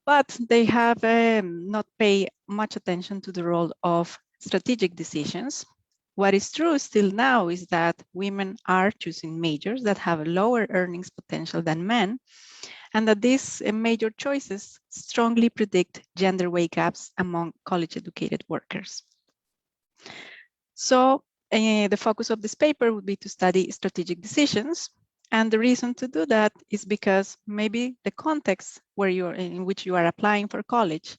but they have not paid much attention to the role of strategic decisions. What is true still now is that women are choosing majors that have a lower earnings potential than men, and that these major choices strongly predict gender wage gaps among college-educated workers. So the focus of this paper would be to study strategic decisions. And the reason to do that is because maybe the context in which you are applying for college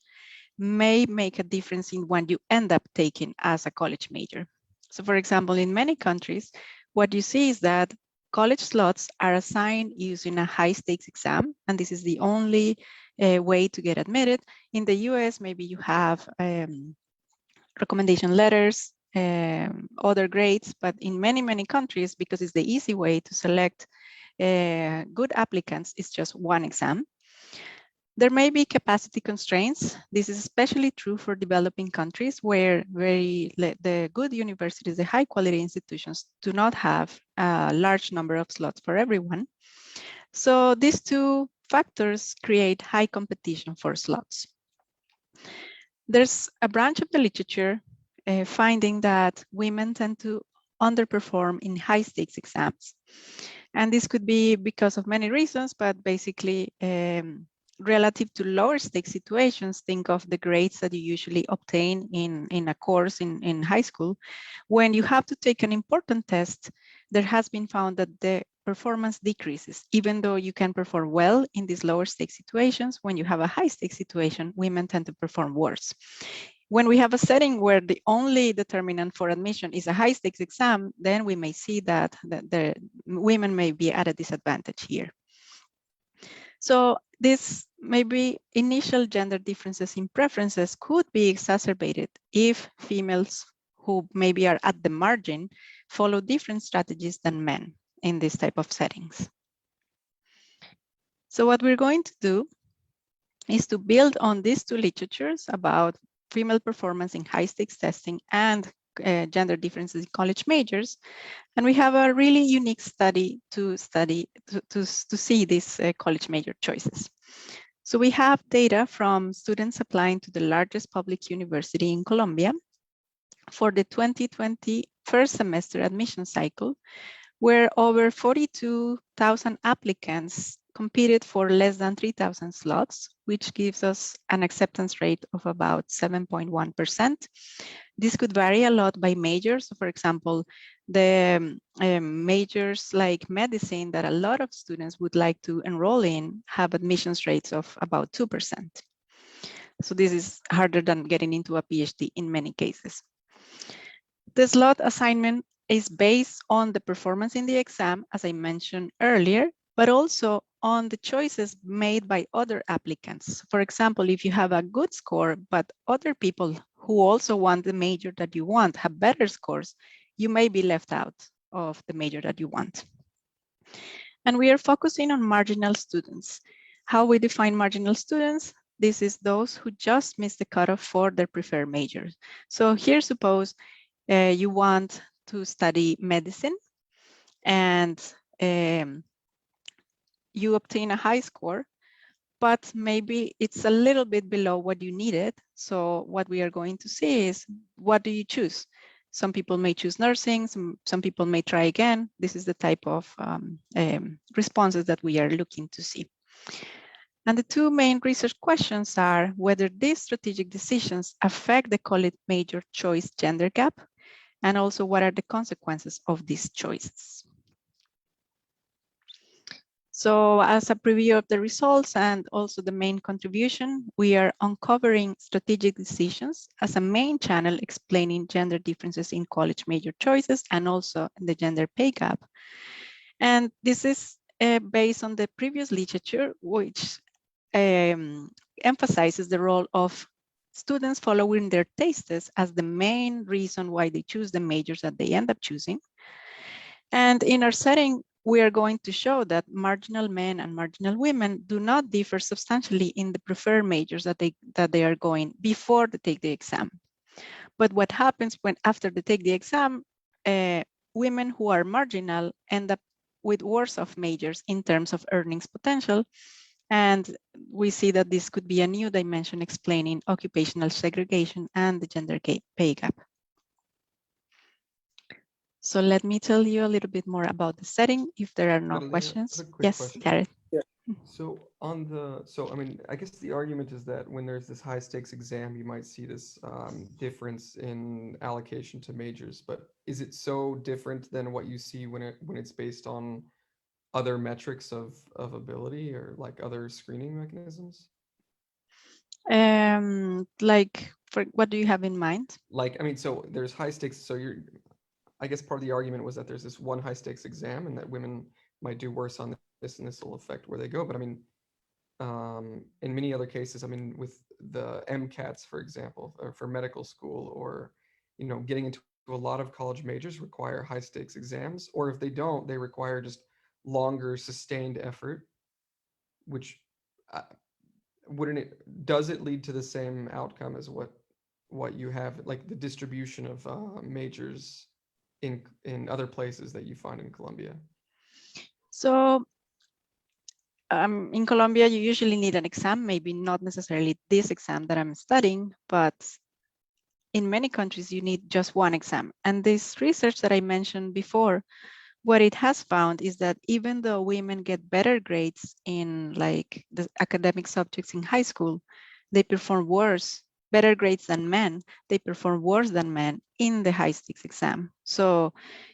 may make a difference in what you end up taking as a college major. So for example, in many countries, what you see is that college slots are assigned using a high stakes exam, and this is the only way to get admitted. In the US, maybe you have recommendation letters, other grades, but in many countries, because it's the easy way to select good applicants, it's just one exam. There may be capacity constraints. This is especially true for developing countries where the good universities, the high quality institutions do not have a large number of slots for everyone. So these two factors create high competition for slots. There's a branch of the literature finding that women tend to underperform in high stakes exams. And this could be because of many reasons, but basically relative to lower stakes situations, think of the grades that you usually obtain in a course in high school. When you have to take an important test, there has been found that the performance decreases, even though you can perform well in these lower stakes situations. When you have a high stakes situation, women tend to perform worse. When we have a setting where the only determinant for admission is a high stakes exam, then we may see that the women may be at a disadvantage here. So this maybe initial gender differences in preferences could be exacerbated if females who maybe are at the margin follow different strategies than men in this type of settings. So what we're going to do is to build on these two literatures about female performance in high stakes testing and gender differences in college majors. And we have a really unique study to see these college major choices. So we have data from students applying to the largest public university in Colombia for the 2020 first semester admission cycle, where over 42,000 applicants competed for less than 3,000 slots, which gives us an acceptance rate of about 7.1%. This could vary a lot by majors. So for example, the majors like medicine that a lot of students would like to enroll in have admissions rates of about 2%. So this is harder than getting into a PhD in many cases. The slot assignment is based on the performance in the exam, as I mentioned earlier, but also on the choices made by other applicants. For example, if you have a good score, but other people who also want the major that you want have better scores, you may be left out of the major that you want. And we are focusing on marginal students. How we define marginal students? This is those who just missed the cutoff for their preferred major. So here, suppose you want to study medicine and you obtain a high score, but maybe it's a little bit below what you needed. So what we are going to see is, what do you choose? Some people may choose nursing, some people may try again. This is the type of responses that we are looking to see. And the two main research questions are whether these strategic decisions affect the college major choice gender gap, and also what are the consequences of these choices. So as a preview of the results and also the main contribution, we are uncovering strategic decisions as a main channel explaining gender differences in college major choices and also the gender pay gap. And this is based on the previous literature, which emphasizes the role of students following their tastes as the main reason why they choose the majors that they end up choosing. And in our setting, we are going to show that marginal men and marginal women do not differ substantially in the preferred majors that they are going before they take the exam. But what happens when after they take the exam, women who are marginal end up with worse off majors in terms of earnings potential, And we see that this could be a new dimension explaining occupational segregation and the gender pay gap. So let me tell you a little bit more about the setting if there are no Catalina, questions. a quick Yes, question. Jared. So I mean, I guess the argument is that when there's this high stakes exam, you might see this difference in allocation to majors. But is it so different than what you see when it's based on other metrics of ability or like other screening mechanisms? Like, for what do you have in mind? Like, I mean, so there's high stakes. So I guess part of the argument was that there's this one high stakes exam and that women might do worse on this and this will affect where they go. But I mean, in many other cases, I mean, with the MCATs, for example, or for medical school, or, you know, getting into a lot of college majors require high stakes exams, or if they don't, they require just longer sustained effort, which wouldn't it, does it lead to the same outcome as what you have, like the distribution of majors in other places that you find in Colombia? So in Colombia, you usually need an exam, maybe not necessarily this exam that I'm studying, but in many countries, you need just one exam. And this research that I mentioned before, what it has found is that even though women get better grades in like the academic subjects in high school, they perform worse, better grades than men, they perform worse than men in the high stakes exam. So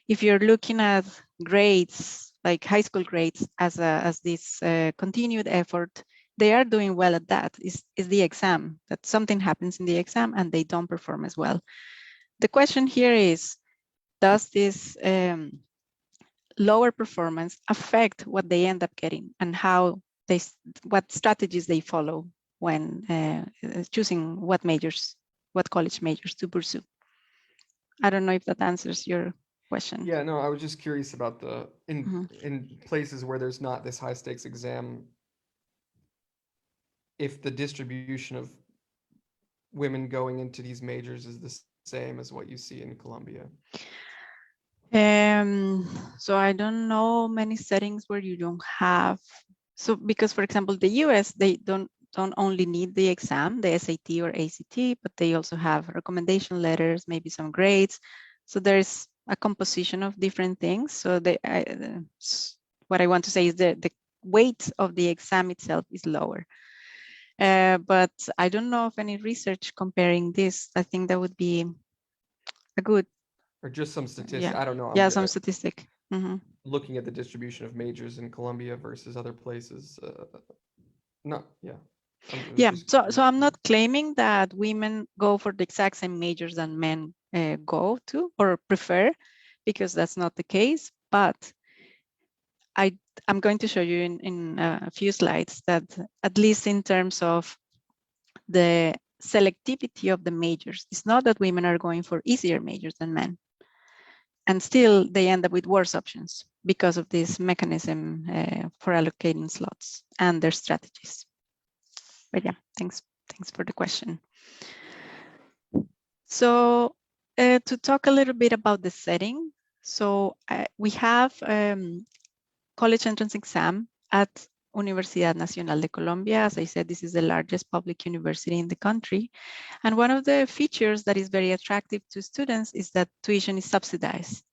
if you're looking at grades, like high school grades as this continued effort, they are doing well at that. Is the exam, that something happens in the exam and they don't perform as well. The question here is, does this lower performance affect what they end up getting and how they, what strategies they follow when choosing what majors, what college majors to pursue? I don't know if that answers your question. Yeah, no, I was just curious about the in places where there's not this high stakes exam, if the distribution of women going into these majors is the same as what you see in Colombia. So I don't know many settings where you don't have, so because for example, the US, they don't only need the exam, the SAT or ACT, but they also have recommendation letters, maybe some grades. So there's a composition of different things. So what I want to say is the weight of the exam itself is lower. But I don't know of any research comparing this. I think that would be a good, Or just some statistics. yeah, I don't know. yeah, some statistic. Looking at the distribution of majors in Colombia versus other places. No, yeah. Yeah, so I'm not claiming that women go for the exact same majors than men go to or prefer, because that's not the case. But I'm going to show you in a few slides that at least in terms of the selectivity of the majors, it's not that women are going for easier majors than men. And still they end up with worse options because of this mechanism for allocating slots and their strategies. But yeah, thanks for the question. So to talk a little bit about the setting. So we have college entrance exam at Universidad Nacional de Colombia. As I said, this is the largest public university in the country. And one of the features that is very attractive to students is that tuition is subsidized.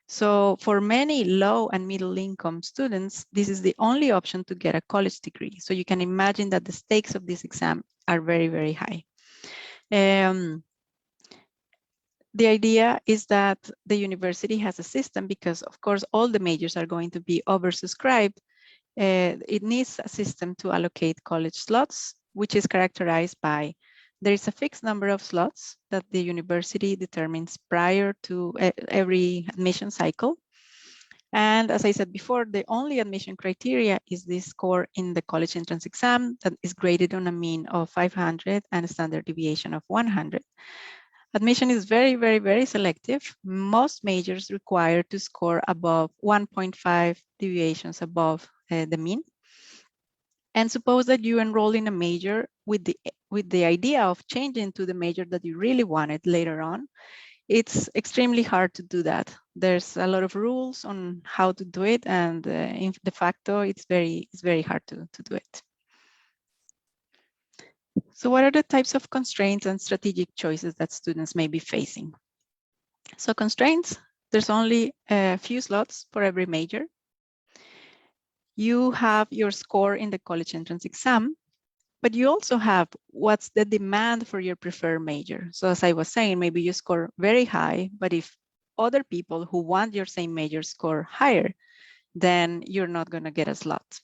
So for many low and middle income students, this is the only option to get a college degree. So you can imagine that the stakes of this exam are very, very high. The idea is that the university has a system because, of course, all the majors are going to be oversubscribed. It needs a system to allocate college slots, which is characterized by there is a fixed number of slots that the university determines prior to every admission cycle. And as I said before, the only admission criteria is this score in the college entrance exam that is graded on a mean of 500 and a standard deviation of 100. Admission is very, very, very selective. Most majors require to score above 1.5 deviations above the mean. And suppose that you enroll in a major with the idea of changing to the major that you really wanted later on. It's extremely hard to do that. There's a lot of rules on how to do it, and in de facto, it's very hard to do it. So what are the types of constraints and strategic choices that students may be facing? So constraints, there's only a few slots for every major. You have your score in the college entrance exam, but you also have what's the demand for your preferred major. So as I was saying, maybe you score very high, but if other people who want your same major score higher, then you're not going to get a slot.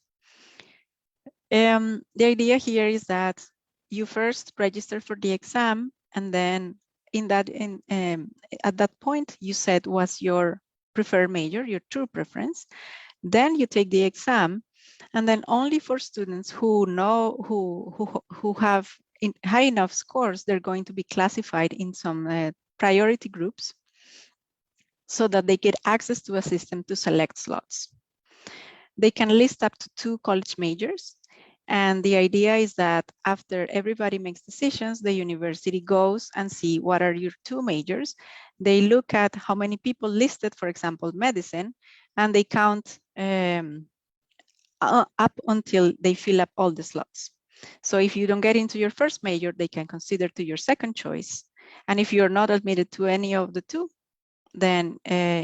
The idea here is that you first register for the exam, and then at that point, you said what's your preferred major, your true preference. Then you take the exam, and then only for students who know who have high enough scores, they're going to be classified in some priority groups so that they get access to a system to select slots. They can list up to 2 college majors. And the idea is that after everybody makes decisions, the university goes and see what are your 2 majors. They look at how many people listed, for example, medicine, and they count up until they fill up all the slots. So if you don't get into your first major, they can consider to your second choice. And if you're not admitted to any of the 2, then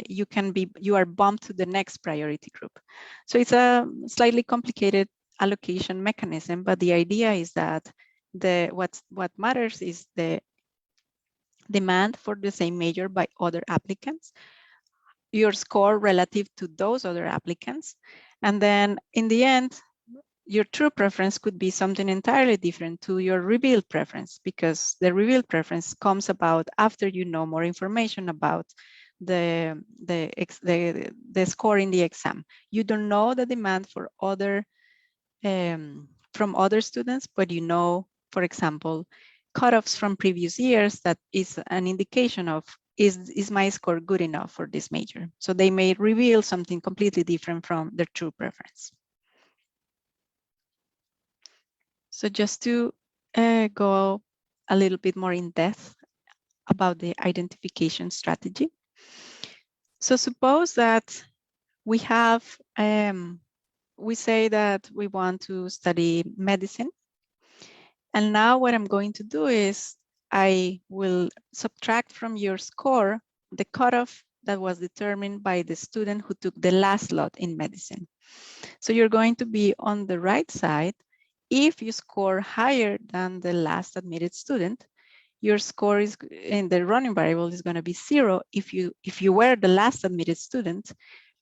you are bumped to the next priority group. So it's a slightly complicated allocation mechanism, but the idea is that what matters is the demand for the same major by other applicants, your score relative to those other applicants, and then in the end, your true preference could be something entirely different to your revealed preference, because the revealed preference comes about after you know more information about the score in the exam. You don't know the demand for other from other students, but you know, for example, cutoffs from previous years that is an indication of is my score good enough for this major? So they may reveal something completely different from their true preference. So just to go a little bit more in depth about the identification strategy. So suppose that we have, we say that we want to study medicine. And now what I'm going to do is I will subtract from your score the cutoff that was determined by the student who took the last slot in medicine. So you're going to be on the right side. If you score higher than the last admitted student, your score is in the running variable is going to be 0 if you were the last admitted student,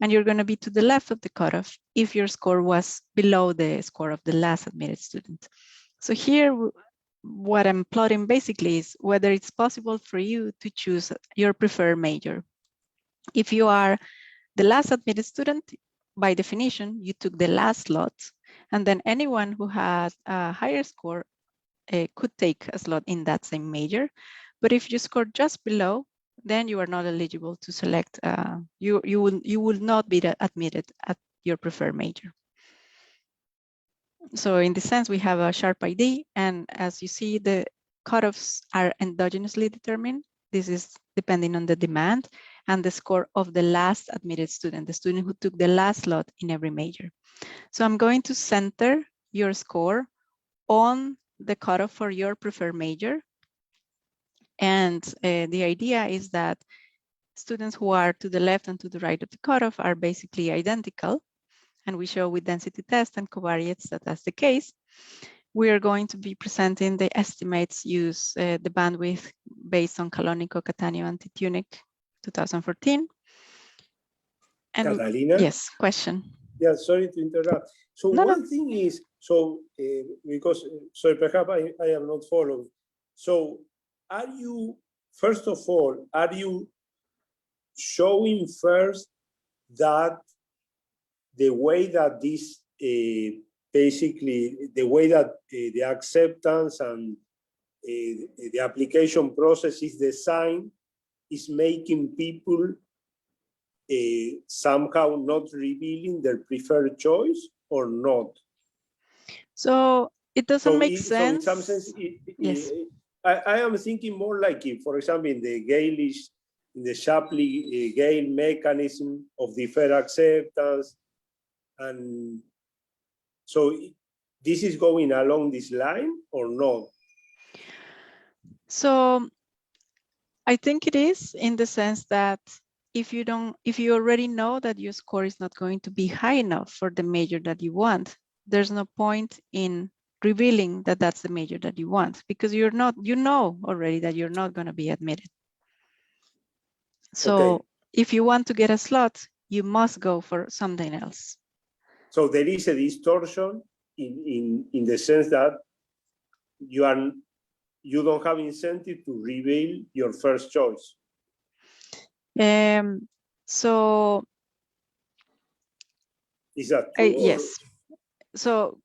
and you're going to be to the left of the cutoff if your score was below the score of the last admitted student. So here, what I'm plotting basically is whether it's possible for you to choose your preferred major. If you are the last admitted student, by definition, you took the last slot, and then anyone who had a higher score could take a slot in that same major. But if you score just below, then you are not eligible to select, you will not be admitted at your preferred major. So in this sense, we have a sharp ID, and as you see, the cutoffs are endogenously determined. This is depending on the demand and the score of the last admitted student, the student who took the last slot in every major. So I'm going to center your score on the cutoff for your preferred major. And the idea is that students who are to the left and to the right of the cutoff are basically identical. And we show with density test and covariates that that's the case. We are going to be presenting the estimates use the bandwidth based on Canonico, Catania, and Titunic 2014. And Catalina? Yes, question. Yeah, sorry to interrupt. So one thing is, because, sorry, perhaps I am not following. So are you, first of all, are you showing first that the way that this, basically, the way that the acceptance and the application process is designed is making people somehow not revealing their preferred choice or not? So it doesn't make sense. So in some sense, yes. I am thinking more like, if, for example, in the Galish, in the Shapley-Gale mechanism of deferred acceptance, and so this is going along this line or not? So I think it is, in the sense that if you already know that your score is not going to be high enough for the major that you want, there's no point in revealing that that's the major that you want, because you know already that you're not going to be admitted. So Okay. if you want to get a slot, you must go for something else. So there is a distortion in the sense that you don't have incentive to reveal your first choice. So Is that true? yes. So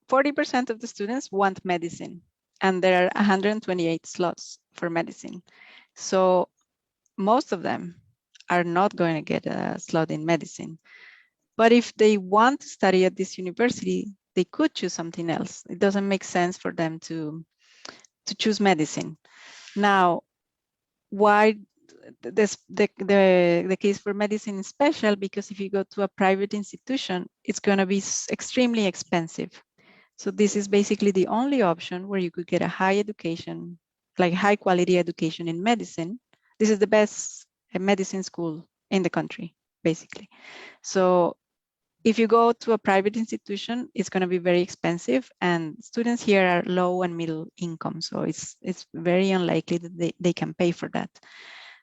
40% of the students want medicine, and there are 128 slots for medicine. So most of them are not going to get a slot in medicine. But if they want to study at this university, they could choose something else. It doesn't make sense for them to choose medicine. Now, why the case for medicine is special? Because if you go to a private institution, it's going to be extremely expensive. So this is basically the only option where you could get a high education, like high quality education in medicine. This is the best medicine school in the country, basically. So if you go to a private institution, it's going to be very expensive, and students here are low and middle income. So it's very unlikely that they can pay for that.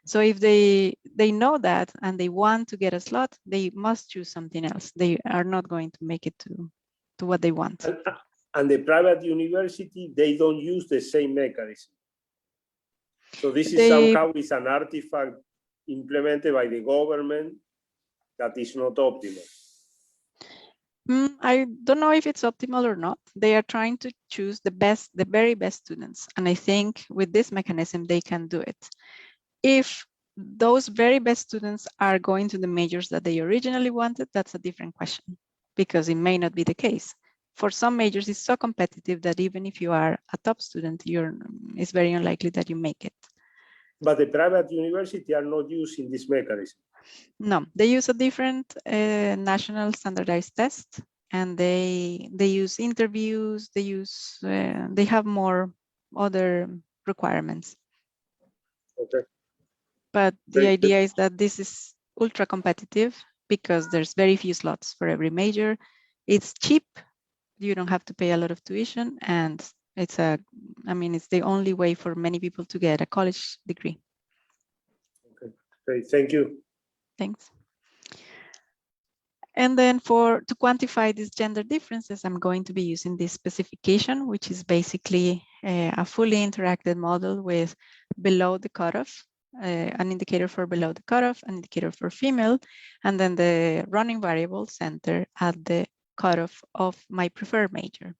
So if they know that and they want to get a slot, they must choose something else. They are not going to make it to what they want. And the private university, they don't use the same mechanism. So this is somehow is an artifact implemented by the government that is not optimal. I don't know if it's optimal or not. They are trying to choose the very best students. And I think with this mechanism, they can do it. If those very best students are going to the majors that they originally wanted, that's a different question, because it may not be the case. For some majors, it's so competitive that even if you are a top student, it's very unlikely that you make it. But the private university are not using this mechanism. No, they use a different national standardized test, and they use interviews. They have more other requirements. Okay. But the idea is that this is ultra competitive because there's very few slots for every major. It's cheap. You don't have to pay a lot of tuition, and it's the only way for many people to get a college degree. Okay, great, thank you. Thanks. And then to quantify these gender differences, I'm going to be using this specification, which is basically a fully interactive model with below the cutoff, an indicator for below the cutoff, an indicator for female, and then the running variable center at the cutoff of my preferred major.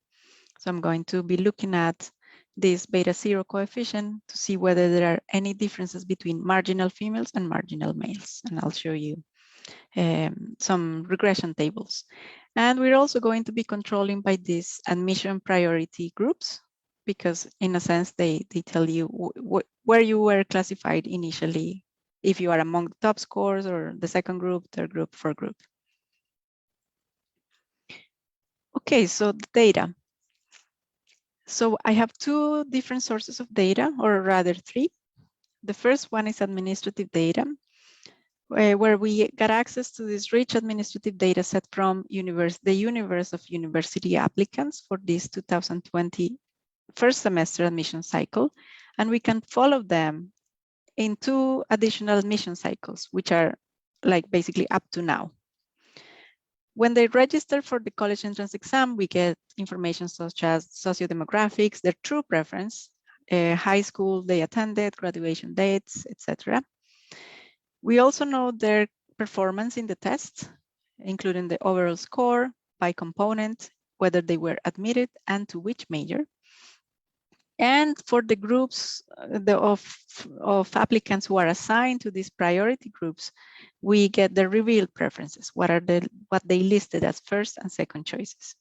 So I'm going to be looking at this beta 0 coefficient to see whether there are any differences between marginal females and marginal males. And I'll show you some regression tables. And we're also going to be controlling by these admission priority groups, because in a sense, they tell you where you were classified initially, if you are among the top scores or the second group, third group, fourth group. Okay, so the data. So I have two different sources of data, or rather three. The first one is administrative data, where we got access to this rich administrative data set from the universe of university applicants for this 2020 first semester admission cycle. And we can follow them in 2 additional admission cycles, which are like basically up to now. When they register for the college entrance exam, we get information such as sociodemographics, their true preference, high school they attended, graduation dates, etc. We also know their performance in the test, including the overall score by component, whether they were admitted and to which major. And for the groups of applicants who are assigned to these priority groups, we get the revealed preferences, what they listed as first and second choices.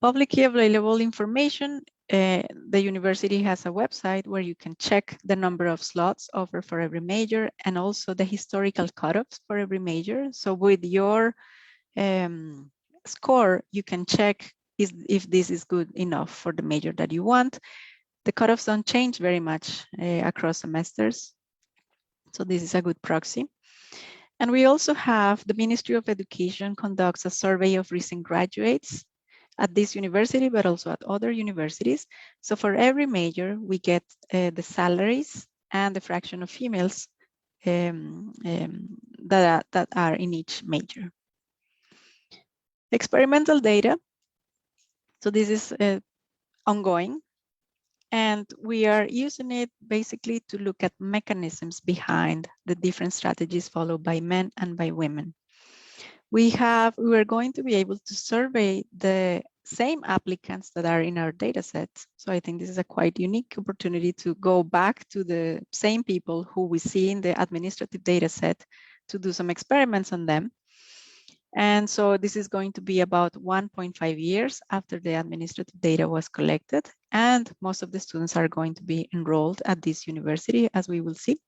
Publicly available information, the university has a website where you can check the number of slots offered for every major and also the historical cutoffs for every major. So with your score, you can check if this is good enough for the major that you want. The cutoffs don't change very much across semesters. So this is a good proxy. And we also have the Ministry of Education conducts a survey of recent graduates at this university, but also at other universities. So for every major, we get the salaries and the fraction of females that are in each major. Experimental data. So this is ongoing. And we are using it basically to look at mechanisms behind the different strategies followed by men and by women. We are going to be able to survey the same applicants that are in our data sets. So I think this is a quite unique opportunity to go back to the same people who we see in the administrative data set to do some experiments on them. And so this is going to be about 1.5 years after the administrative data was collected. And most of the students are going to be enrolled at this university, as we will see.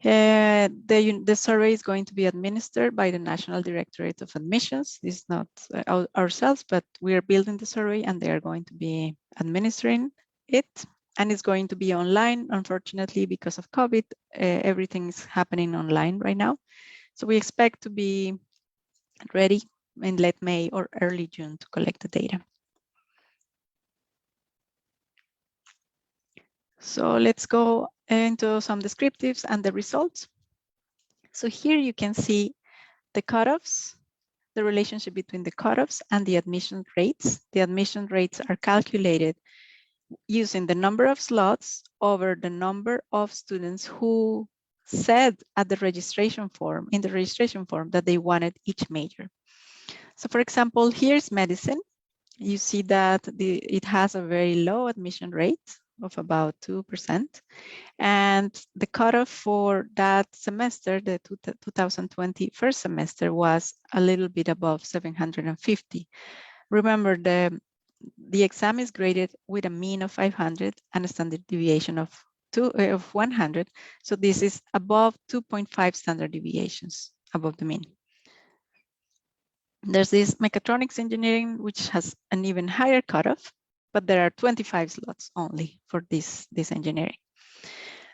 The survey is going to be administered by the National Directorate of Admissions. This is not ourselves, but we are building the survey and they are going to be administering it. And it's going to be online, unfortunately, because of COVID. Everything is happening online right now. So we expect to be ready in late May or early June to collect the data. So let's go into some descriptives and the results. So here you can see the cutoffs, the relationship between the cutoffs and the admission rates. The admission rates are calculated using the number of slots over the number of students who said at the registration form, in the registration form, that they wanted each major. So for example, here's medicine. You see that it has a very low admission rate of about 2%. And the cutoff for that semester, the 2020 first semester, was a little bit above 750. Remember, the exam is graded with a mean of 500 and a standard deviation of 100. So this is above 2.5 standard deviations above the mean. There's this mechatronics engineering, which has an even higher cutoff, but there are 25 slots only for this engineering.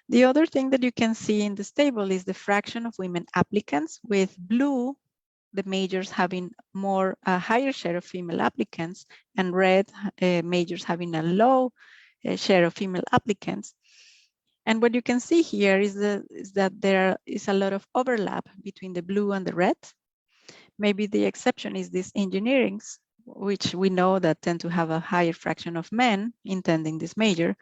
The other thing that you can see in this table is the fraction of women applicants, with blue, the majors having a higher share of female applicants, and red majors having a low share of female applicants. And what you can see here is that there is a lot of overlap between the blue and the red. Maybe the exception is these engineerings, which we know that tend to have a higher fraction of men intending this major,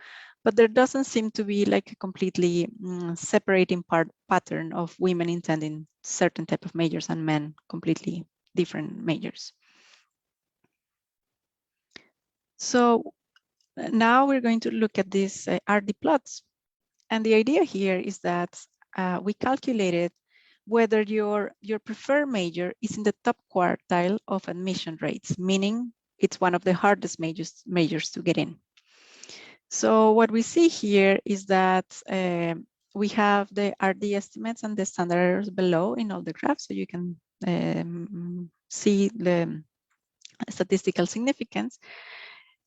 but there doesn't seem to be like a completely separating pattern of women intending certain type of majors and men completely different majors. So now we're going to look at these RD plots. And the idea here is that we calculated whether your preferred major is in the top quartile of admission rates, meaning it's one of the hardest majors to get in. So what we see here is that we have the RD estimates and the standard errors below in all the graphs, so you can see the statistical significance.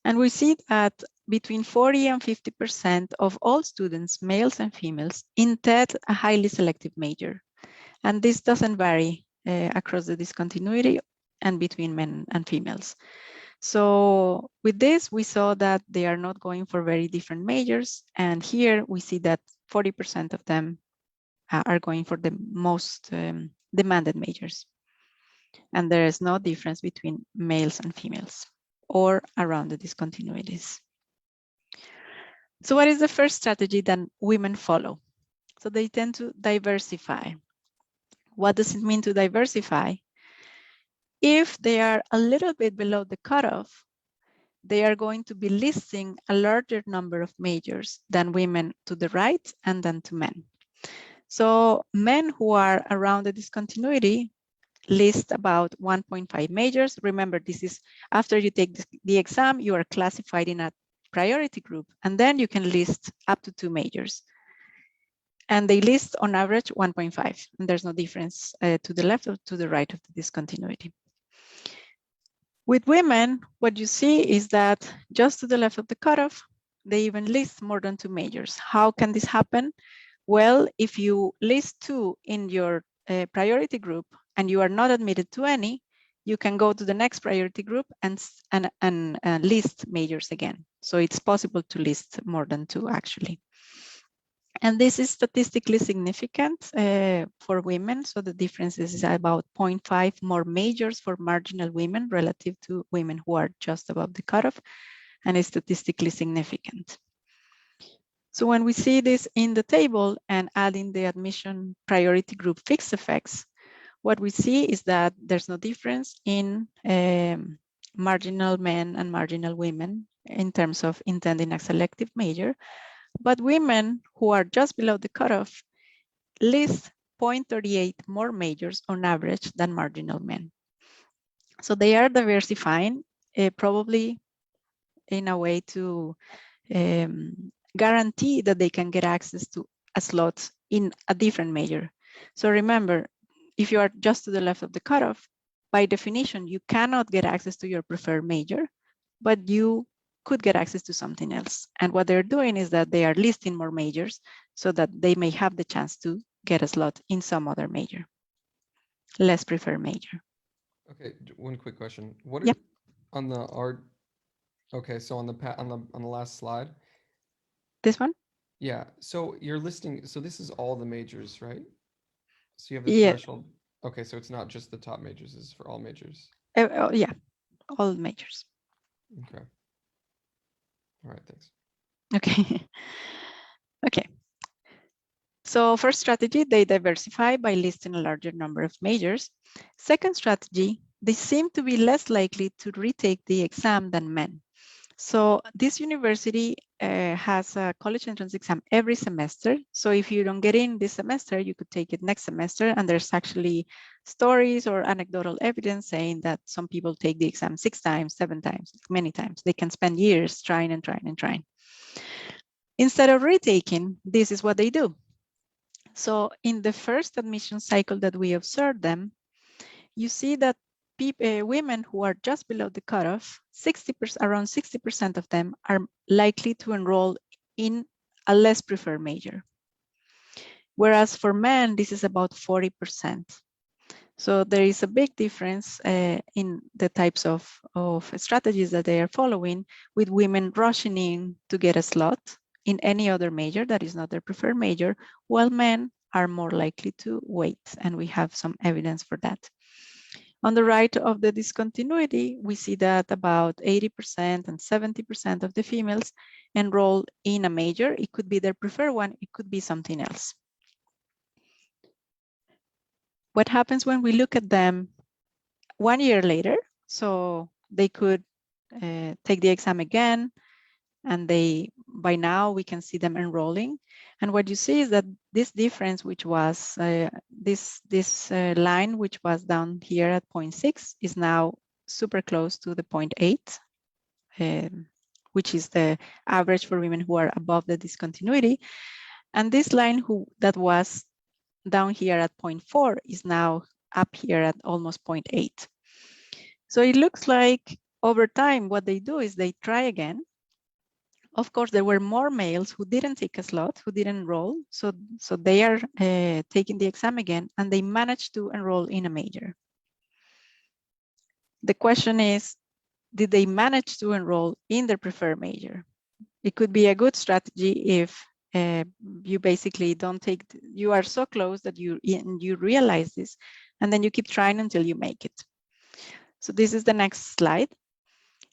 And we see that between 40 and 50% of all students, males and females, intend a highly selective major. And this doesn't vary across the discontinuity and between men and females. So with this, we saw that they are not going for very different majors. And here we see that 40% of them are going for the most demanded majors. And there is no difference between males and females or around the discontinuities. So what is the first strategy that women follow? So they tend to diversify. What does it mean to diversify? If they are a little bit below the cutoff, they are going to be listing a larger number of majors than women to the right and then to men. So men who are around the discontinuity list about 1.5 majors. Remember, this is after you take the exam, you are classified in a priority group, and then you can list up to 2 majors. And they list on average 1.5, and there's no difference to the left or to the right of the discontinuity. With women, what you see is that just to the left of the cutoff, they even list more than 2 majors. How can this happen? Well, if you list 2 in your priority group and you are not admitted to any, you can go to the next priority group and list majors again. So it's possible to list more than 2 actually. And this is statistically significant for women. So the difference is about 0.5 more majors for marginal women relative to women who are just above the cutoff, and is statistically significant. So when we see this in the table and add in the admission priority group fixed effects, what we see is that there's no difference in marginal men and marginal women in terms of intending a selective major, but women who are just below the cutoff list 0.38 more majors on average than marginal men. So they are diversifying, probably in a way to guarantee that they can get access to a slot in a different major. So remember, if you are just to the left of the cutoff, by definition, you cannot get access to your preferred major, but you could get access to something else. And what they're doing is that they are listing more majors so that they may have the chance to get a slot in some other major, less preferred major. Okay, one quick question. What Yep. on the art? Okay, so on the last slide. This one? Yeah. So you're listing. So this is all the majors, right? So you have the Yeah. threshold. Okay, so it's not just the top majors. It's for all majors. Yeah, all majors. Okay. All right. Thanks. Okay. Okay. So first strategy, they diversify by listing a larger number of majors. Second strategy, they seem to be less likely to retake the exam than men. So this university has a college entrance exam every semester. So if you don't get in this semester, you could take it next semester. And there's actually stories or anecdotal evidence saying that some people take the exam 6 times, 7 times, many times. They can spend years trying and trying and trying. Instead of retaking, this is what they do. So in the first admission cycle that we observed them, you see that women who are just below the cutoff, around 60% of them are likely to enroll in a less preferred major. Whereas for men, this is about 40%. So there is a big difference in the types of strategies that they are following, with women rushing in to get a slot in any other major that is not their preferred major, while men are more likely to wait. And we have some evidence for that. On the right of the discontinuity, we see that about 80% and 70% of the females enroll in a major. It could be their preferred one, it could be something else. What happens when we look at them 1 year later? So they could take the exam again, and by now we can see them enrolling. And what you see is that this difference, which was this line, which was down here at 0.6, is now super close to the 0.8, which is the average for women who are above the discontinuity. And this line that was down here at 0.4 is now up here at almost 0.8. So it looks like over time, what they do is they try again. Of course, there were more males who didn't take a slot, who didn't enroll. So they are taking the exam again, and they managed to enroll in a major. The question is, did they manage to enroll in their preferred major? It could be a good strategy if you basically you are so close that you realize this, and then you keep trying until you make it. So this is the next slide.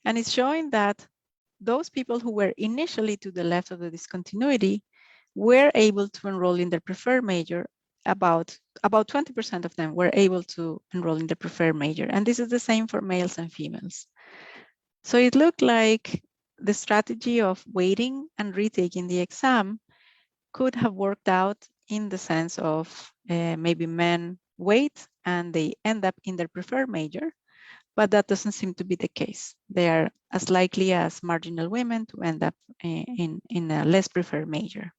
And it's showing that those people who were initially to the left of the discontinuity were able to enroll in their preferred major. About 20% of them were able to enroll in the preferred major. And this is the same for males and females. So it looked like the strategy of waiting and retaking the exam could have worked out, in the sense of maybe men wait and they end up in their preferred major. But that doesn't seem to be the case. They are as likely as marginal women to end up in a less preferred major.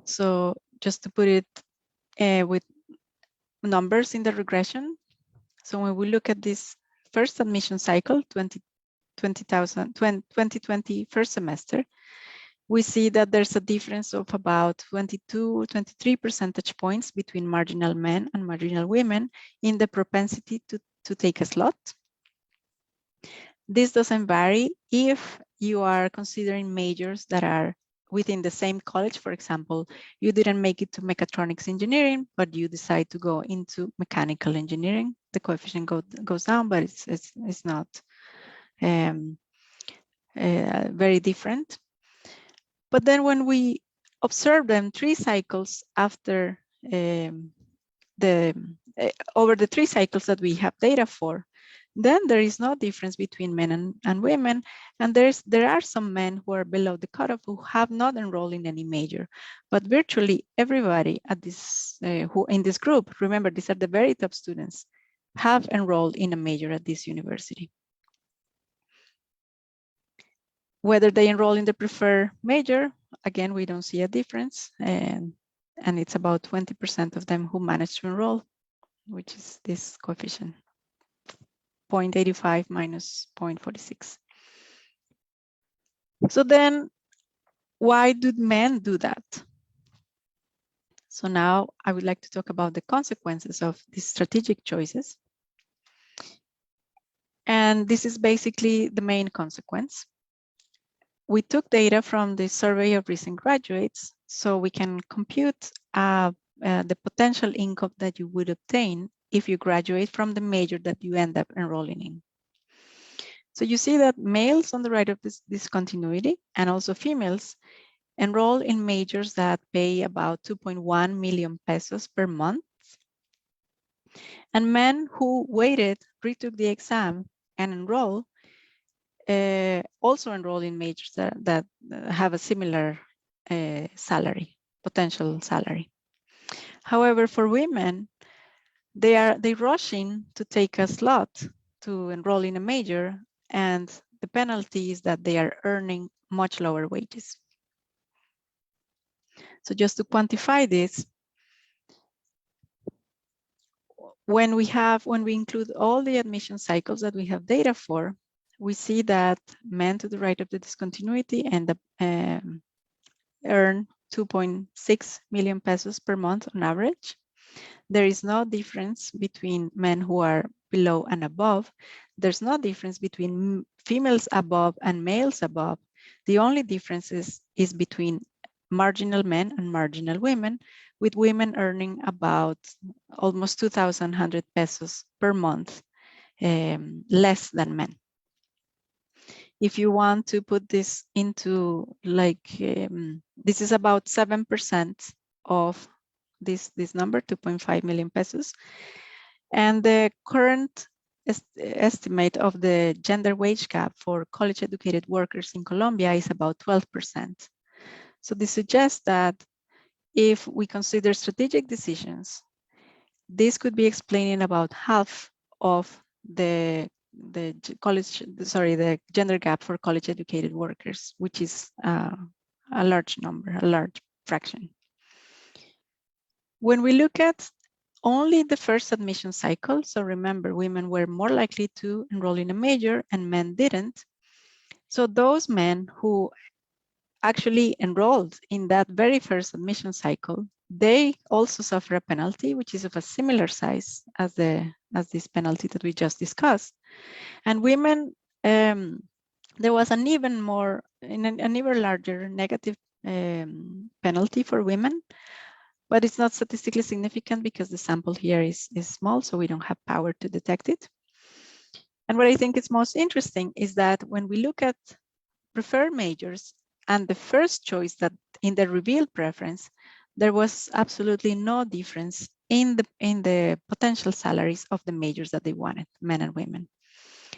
So just to put it with numbers in the regression. So when we look at this first admission cycle, 2020 first semester, we see that there's a difference of about 22, 23 percentage points between marginal men and marginal women in the propensity to take a slot. This doesn't vary if you are considering majors that are within the same college. For example, you didn't make it to mechatronics engineering, but you decide to go into mechanical engineering. The coefficient goes down, but it's not very different. But then when we observe them 3 cycles after over the 3 cycles that we have data for, then there is no difference between men and women. And there are some men who are below the cutoff who have not enrolled in any major, but virtually everybody at this who in this group, remember, these are the very top students, have enrolled in a major at this university. Whether they enroll in the preferred major, again, we don't see a difference. And it's about 20% of them who manage to enroll, which is this coefficient, 0.85 minus 0.46. So then why do men do that? So now I would like to talk about the consequences of these strategic choices. And this is basically the main consequence. We took data from the survey of recent graduates, so we can compute the potential income that you would obtain if you graduate from the major that you end up enrolling in. So you see that males on the right of this discontinuity and also females enroll in majors that pay about 2.1 million pesos per month. And men who waited, retook the exam and enroll also enroll in majors that have a similar salary, potential salary. However, for women, they rush in to take a slot to enroll in a major, and the penalty is that they are earning much lower wages. So just to quantify this, when we include all the admission cycles that we have data for, we see that men to the right of the discontinuity end up earn 2.6 million pesos per month on average. There is no difference between men who are below and above. There's no difference between females above and males above. The only difference is between marginal men and marginal women, with women earning about almost 2,100 pesos per month less than men. If you want to put this into this is about 7% of this number, 2.5 million pesos. And the current estimate of the gender wage gap for college educated workers in Colombia is about 12%. So this suggests that if we consider strategic decisions, this could be explaining about half of the gender gap for college educated workers, which is a large number, a large fraction. When we look at only the first admission cycle, so remember, women were more likely to enroll in a major and men didn't. So those men who actually enrolled in that very first admission cycle, they also suffer a penalty, which is of a similar size as this penalty that we just discussed. And women, there was an even larger negative penalty for women, but it's not statistically significant because the sample here is small, so we don't have power to detect it. And what I think is most interesting is that when we look at preferred majors and the first choice that in the revealed preference, there was absolutely no difference in the potential salaries of the majors that they wanted, men and women.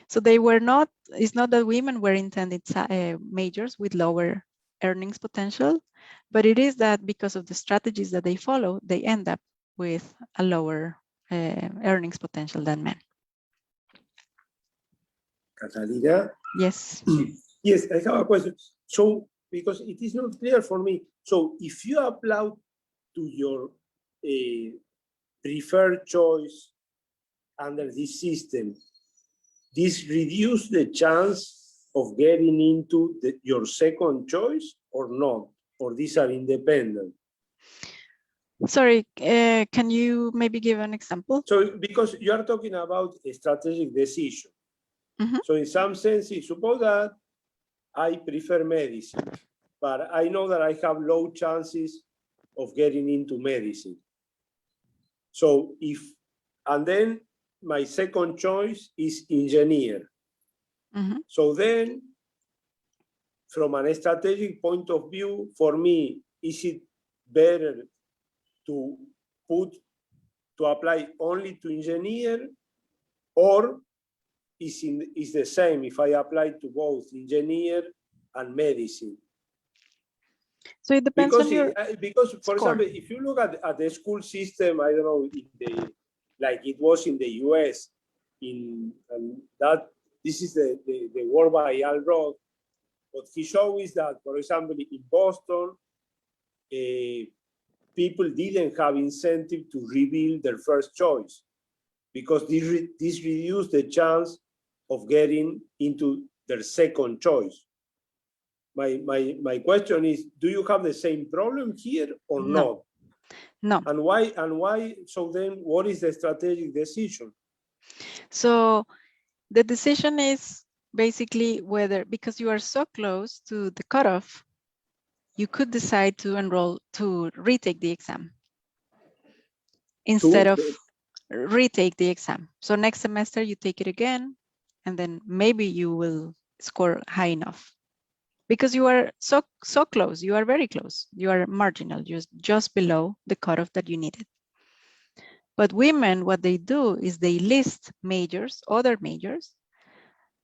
So they were not, it's not that women were intended majors with lower earnings potential, but it is that because of the strategies that they follow, they end up with a lower earnings potential than men. Catalina? Yes. Yes, I have a question. So, because it is not clear for me, so if you apply to your preferred choice under this system, this reduces the chance of getting into your second choice or not? Or these are independent? Sorry, can you maybe give an example? So because you are talking about a strategic decision. Mm-hmm. So in some sense, suppose that I prefer medicine, but I know that I have low chances of getting into medicine. So and then my second choice is engineer. Mm-hmm. So then from a strategic point of view, for me, is it better to apply only to engineer, or is the same if I apply to both engineer and medicine? So it depends on your because for score. example, if you look at the school system, I don't know, like it was in the US, this is the work by Al Roth. What he showed is that, for example, in Boston, people didn't have incentive to reveal their first choice because this reduced the chance of getting into their second choice. My question is, do you have the same problem here or not? No. And why? So then what is the strategic decision? So the decision is basically whether, because you are so close to the cutoff, you could decide to enroll to retake the exam instead of retake the exam. So next semester you take it again, and then maybe you will score high enough because you are so close. You are very close. You are marginal, just below the cutoff that you needed. But women, what they do is they list majors, other majors,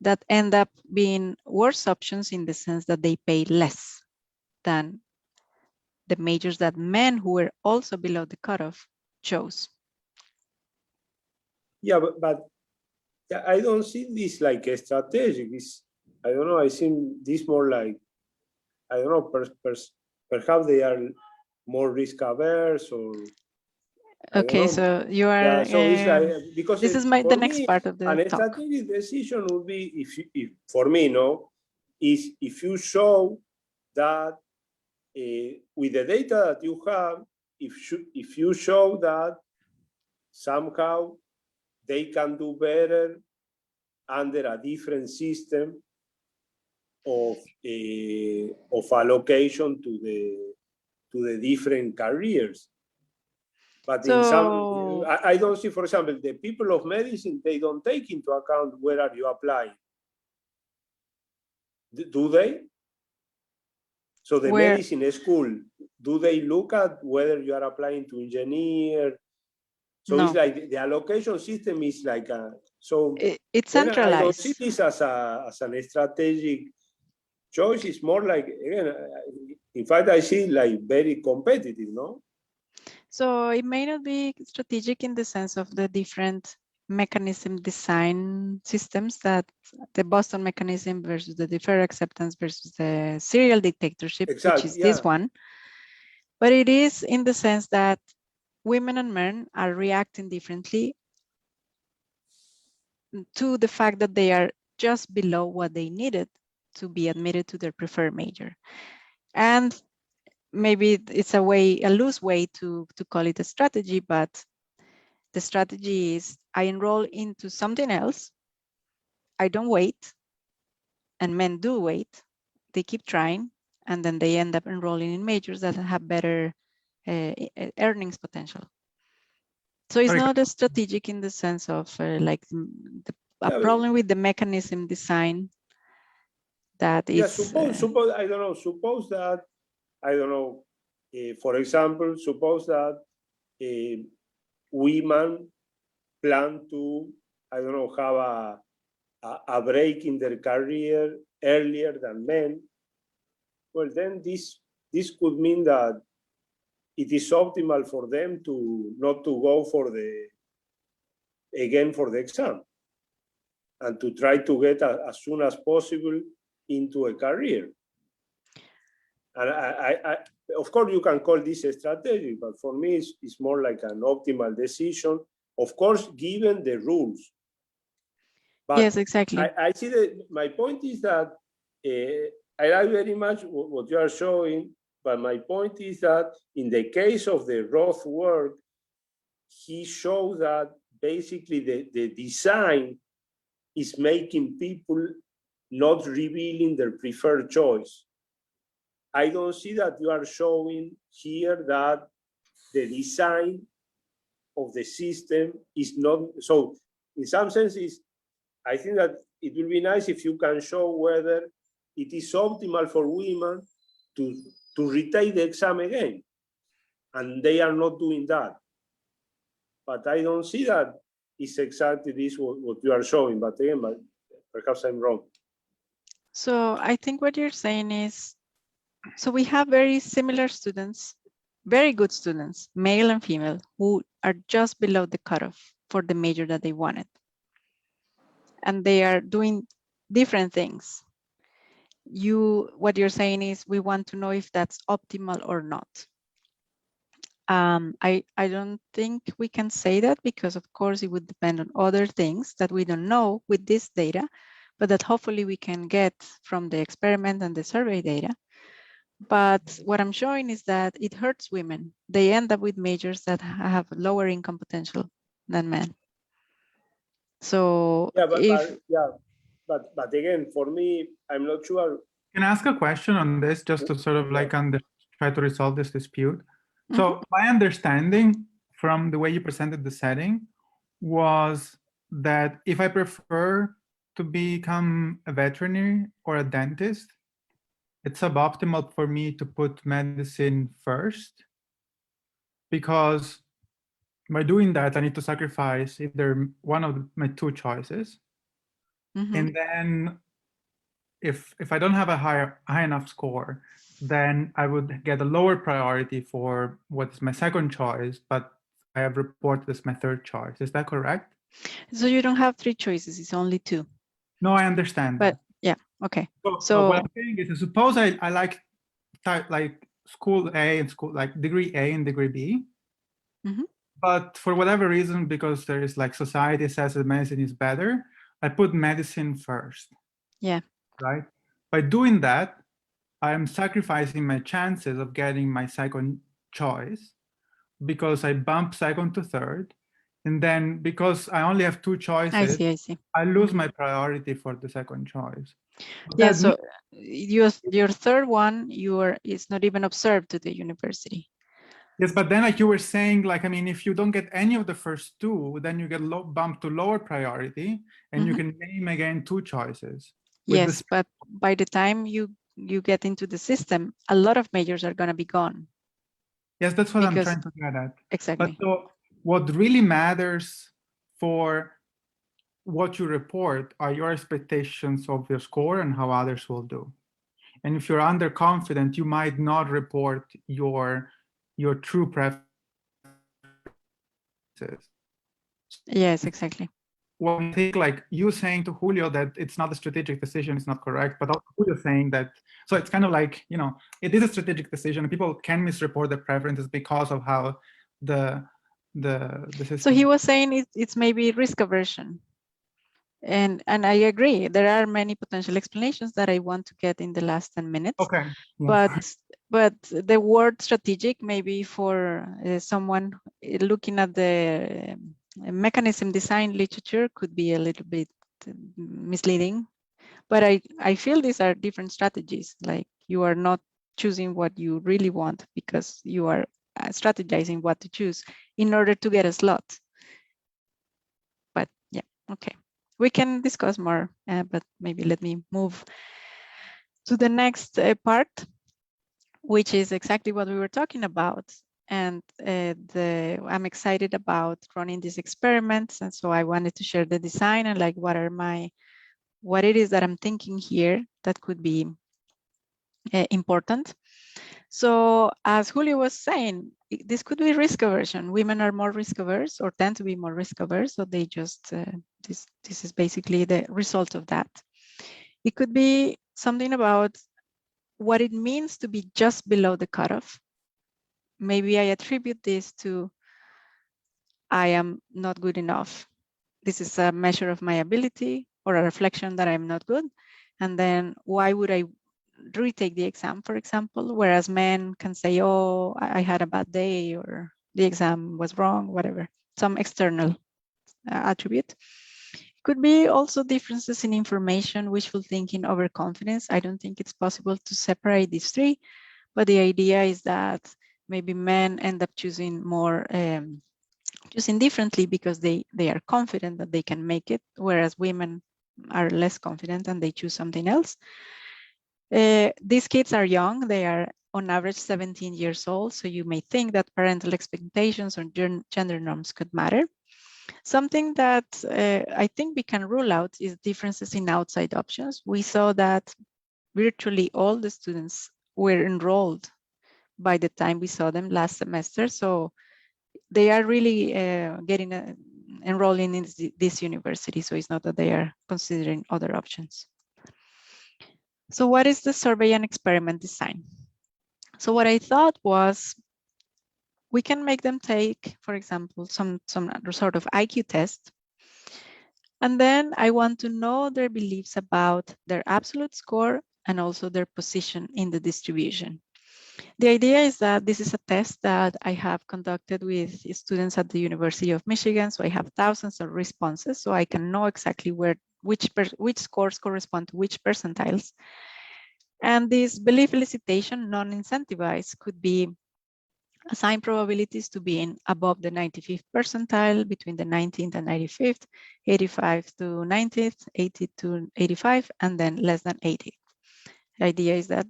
that end up being worse options in the sense that they pay less than the majors that men who were also below the cutoff chose. Yeah, but I don't see this like a strategic. I don't know. I see this more like, I don't know, perhaps they are more risk averse or. Okay, so you are. Yeah, so it's like, because this is the next part of the talk. Strategic decision would be if for me, no, is if you show that with the data that you have, if you show that somehow they can do better under a different system of allocation to the different careers. But in some, I don't see, for example, the people of medicine, they don't take into account where are you applying. Do they? So the medicine school, do they look at whether you are applying to engineer? So no. It's like the allocation system is like it's centralized. I don't see this as an strategic choice. It's more like, again, in fact, I see like very competitive, no? So it may not be strategic in the sense of the different mechanism design systems, that the Boston mechanism versus the deferred acceptance versus the serial dictatorship, which is this one. But it is in the sense that women and men are reacting differently to the fact that they are just below what they needed to be admitted to their preferred major. And maybe it's a loose way to call it a strategy, but the strategy is I enroll into something else. I don't wait, and men do wait. They keep trying, and then they end up enrolling in majors that have better earnings potential. So it's not a strategic in the sense of like a problem with the mechanism design that is. Suppose I don't know. Suppose that I don't know. For example, suppose that women plan to, I don't know, have a break in their career earlier than men. Well, then this could mean that it is optimal for them to not to go for the exam and to try to get as soon as possible into a career. And I of course, you can call this a strategy, but for me, it's more like an optimal decision. Of course, given the rules. But yes, exactly. I see that my point is that I like very much what you are showing, but my point is that in the case of the Roth work, he showed that basically the design is making people not revealing their preferred choice. I don't see that you are showing here that the design of the system is not, so in some senses, I think that it will be nice if you can show whether it is optimal for women to retake the exam again. And they are not doing that. But I don't see that it's exactly this what you are showing. But again, perhaps I'm wrong. So I think what you're saying is, so we have very similar students, very good students, male and female, who are just below the cutoff for the major that they wanted. And they are doing different things. What you're saying is we want to know if that's optimal or not. I don't think we can say that because of course it would depend on other things that we don't know with this data, but that hopefully we can get from the experiment and the survey data. But what I'm showing is that it hurts women. They end up with majors that have lower income potential than men. So Yeah, but again, for me, I'm not sure. Can I ask a question on this just to sort of like try to resolve this dispute? So my understanding from the way you presented the setting was that if I prefer to become a veterinary or a dentist, it's suboptimal for me to put medicine first, because by doing that, I need to sacrifice either one of my two choices. And then if I don't have a high enough score, then I would get a lower priority for what is my second choice, but I have reported as my third choice. Is that correct? So you don't have three choices, it's only two. No, I understand but that. Yeah, okay. So what I'm saying is, suppose I like school A and school like degree A and degree B. But for whatever reason, because there is like society says that medicine is better, I put medicine first. Yeah. Right? By doing that, I am sacrificing my chances of getting my second choice because I bump second to third. And then because I only have two choices, I see. I lose my priority for the second choice. Yeah, so your third one, it's not even observed to the university. Yes, but then like you were saying, like, I mean, if you don't get any of the first two, then you get bumped to lower priority and you can name again two choices. Yes, but by the time you get into the system, a lot of majors are going to be gone. Yes, that's what I'm trying to get at. Exactly. But so what really matters for what you report are your expectations of your score and how others will do. And if you're underconfident, you might not report your true preferences. Yes, exactly. Well, I think like you saying to Julio that it's not a strategic decision is not correct, but also Julio saying that, so it's kind of like, you know, it is a strategic decision and people can misreport their preferences because of how the system. So he was saying it's maybe risk aversion. And I agree, there are many potential explanations that I want to get in the last 10 minutes. Okay. Yeah. But the word strategic, maybe for someone looking at the mechanism design literature, could be a little bit misleading. But I feel these are different strategies. Like you are not choosing what you really want because you are strategizing what to choose in order to get a slot. But yeah, okay. We can discuss more, but maybe let me move to the next part, which is exactly what we were talking about. And I'm excited about running these experiments. And so I wanted to share the design and like what it is that I'm thinking here that could be important. So as Julio was saying, this could be risk aversion. Women are more risk averse or tend to be more risk averse. So they just, this is basically the result of that. It could be something about what it means to be just below the cutoff. Maybe I attribute this to I am not good enough. This is a measure of my ability, or a reflection that I'm not good. And then why would I retake the exam, for example, whereas men can say, oh, I had a bad day, or the exam was wrong, whatever, some external attribute. Could be also differences in information, wishful thinking, overconfidence. I don't think it's possible to separate these three, but the idea is that maybe men end up choosing more, choosing differently because they are confident that they can make it, whereas women are less confident and they choose something else. These kids are young. They are on average 17 years old. So you may think that parental expectations or gender norms could matter. Something that I think we can rule out is differences in outside options. We saw that virtually all the students were enrolled by the time we saw them last semester. So they are really enrolling in this university. So it's not that they are considering other options. So what is the survey and experiment design? So what I thought was, we can make them take, for example, some sort of IQ test. And then I want to know their beliefs about their absolute score and also their position in the distribution. The idea is that this is a test that I have conducted with students at the University of Michigan. So I have thousands of responses, so I can know exactly which scores correspond to which percentiles. And this belief elicitation, non-incentivized, could be assign probabilities to be in above the 95th percentile, between the 19th and 95th, 85 to 90th, 80 to 85, and then less than 80. The idea is that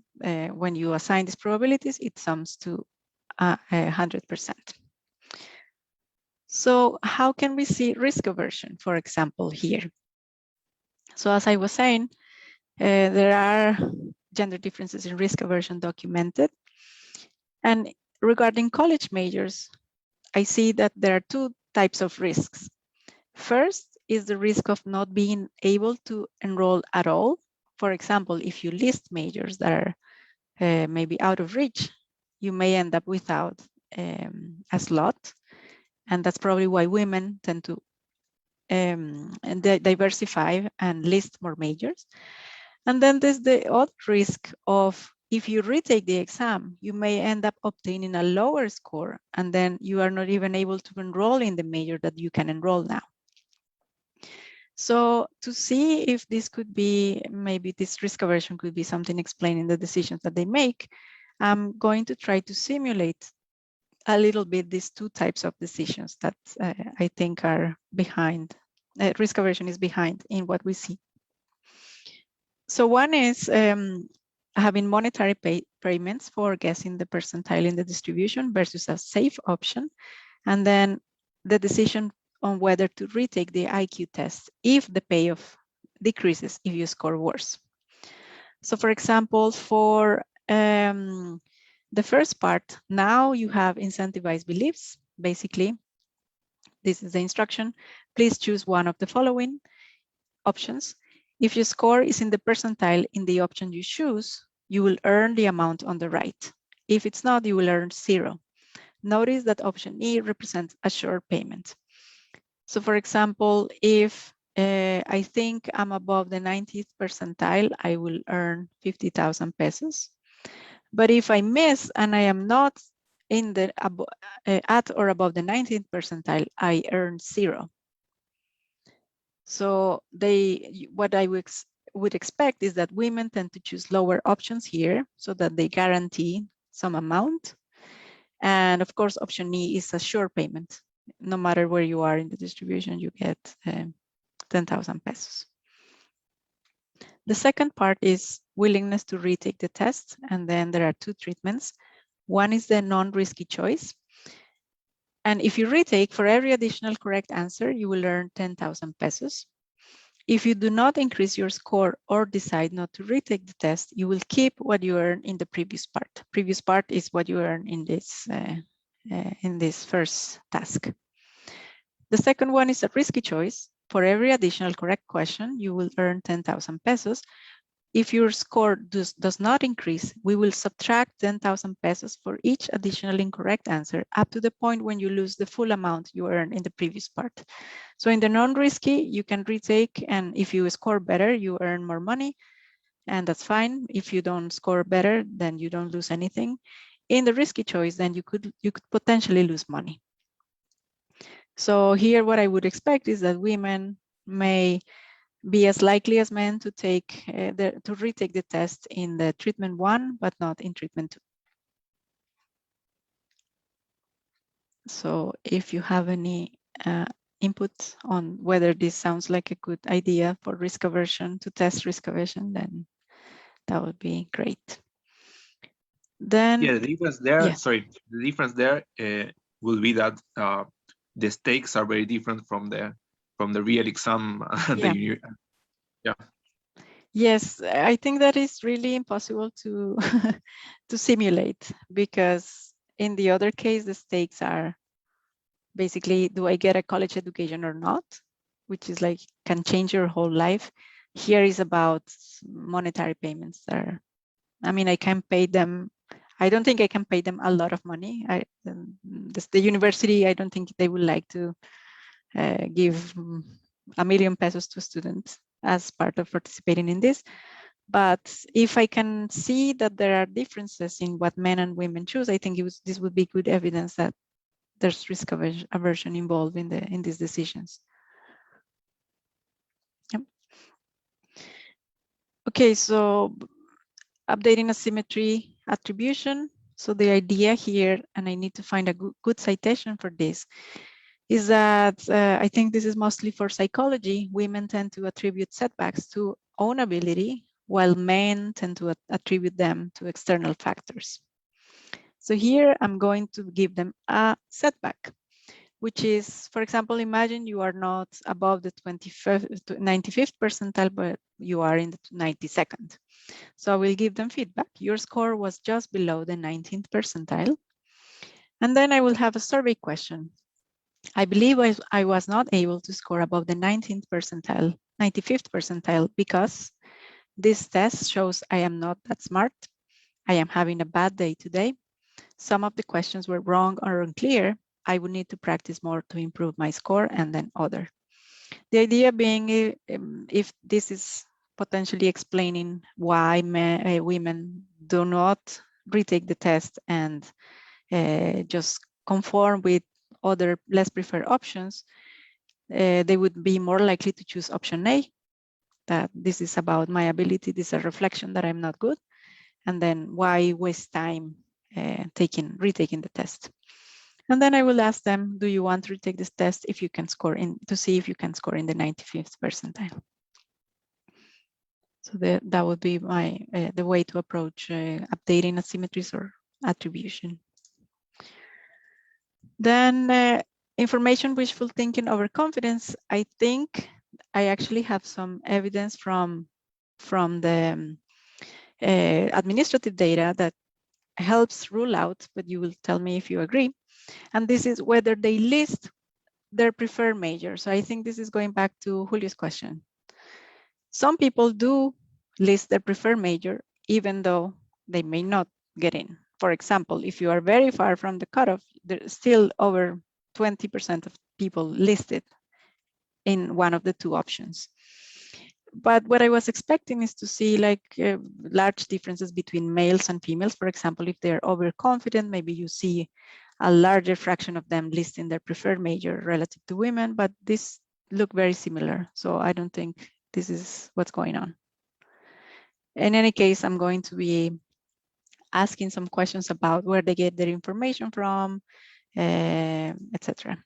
when you assign these probabilities, it sums to 100%. So how can we see risk aversion, for example, here? So as I was saying, there are gender differences in risk aversion documented. And regarding college majors, I see that there are two types of risks. First is the risk of not being able to enroll at all. For example, if you list majors that are maybe out of reach, you may end up without a slot. And that's probably why women tend to diversify and list more majors. And then there's the other risk of, if you retake the exam, you may end up obtaining a lower score, and then you are not even able to enroll in the major that you can enroll now. So to see if this could be, maybe this risk aversion could be something explaining the decisions that they make, I'm going to try to simulate a little bit these two types of decisions that I think are behind, risk aversion is behind in what we see. So one is having monetary payments for guessing the percentile in the distribution versus a safe option. And then the decision on whether to retake the IQ test if the payoff decreases if you score worse. So for example, for the first part, now you have incentivized beliefs. Basically, this is the instruction. Please choose one of the following options. If your score is in the percentile in the option you choose, you will earn the amount on the right. If it's not, you will earn 0. Notice that option E represents a short payment. So for example, if I think I'm above the 90th percentile, I will earn 50,000 pesos. But if I miss and I am not in the at or above the 19th percentile, I earn 0. So what I would expect is that women tend to choose lower options here so that they guarantee some amount. And of course, option E is a sure payment. No matter where you are in the distribution, you get 10,000 pesos. The second part is willingness to retake the test. And then there are two treatments. One is the non-risky choice. And if you retake, for every additional correct answer, you will earn 10,000 pesos. If you do not increase your score or decide not to retake the test, you will keep what you earned in the previous part. Previous part is what you earn in this first task. The second one is a risky choice. For every additional correct question, you will earn 10,000 pesos. if your score does not increase, we will subtract 10,000 pesos for each additional incorrect answer up to the point when you lose the full amount you earned in the previous part. So in the non-risky, you can retake, and if you score better, you earn more money, and that's fine. If you don't score better, then you don't lose anything. In the risky choice, then you could potentially lose money. So here, what I would expect is that women may be as likely as men to take to retake the test in the treatment 1, but not in treatment 2. So if you have any input on whether this sounds like a good idea for risk aversion, to test risk aversion, then that would be great. Then yeah, the difference there, yeah. sorry, the difference there will be that the stakes are very different from the real exam. Yeah. Yeah. Yes, I think that is really impossible to to simulate, because in the other case, the stakes are basically, do I get a college education or not? Which is like, can change your whole life. Here is about monetary payments that I mean, I can pay them. I don't think I can pay them a lot of money. The university, I don't think they would like to give 1 million pesos to students as part of participating in this. But if I can see that there are differences in what men and women choose, I think this would be good evidence that there's risk aversion involved in these decisions. Yep. Okay, so updating asymmetry attribution. So the idea here, and I need to find a good citation for this, is that I think this is mostly for psychology. Women tend to attribute setbacks to own ability, while men tend to attribute them to external factors. So here I'm going to give them a setback, which is, for example, imagine you are not above the 95th percentile, but you are in the 92nd. So I will give them feedback. Your score was just below the 19th percentile. And then I will have a survey question. I believe I was not able to score above the 19th percentile, 95th percentile, because this test shows I am not that smart. I am having a bad day today. Some of the questions were wrong or unclear. I would need to practice more to improve my score, and then other. The idea being, if this is potentially explaining why women do not retake the test and just conform with other less preferred options, they would be more likely to choose option A, that this is about my ability, this is a reflection that I'm not good, and then why waste time retaking the test. And then I will ask them, do you want to retake this test if you can score to see if you can score in the 95th percentile? So that would be the way to approach updating asymmetries or attribution. Then information wishful thinking overconfidence. I think I actually have some evidence from the administrative data that helps rule out, but you will tell me if you agree. And this is whether they list their preferred major. So I think this is going back to Julio's question. Some people do list their preferred major, even though they may not get in. For example, if you are very far from the cutoff, there's still over 20% of people listed in one of the two options. But what I was expecting is to see like large differences between males and females. For example, if they're overconfident, maybe you see a larger fraction of them listing their preferred major relative to women, but this look very similar. So I don't think this is what's going on. In any case, I'm going to be asking some questions about where they get their information from, etc.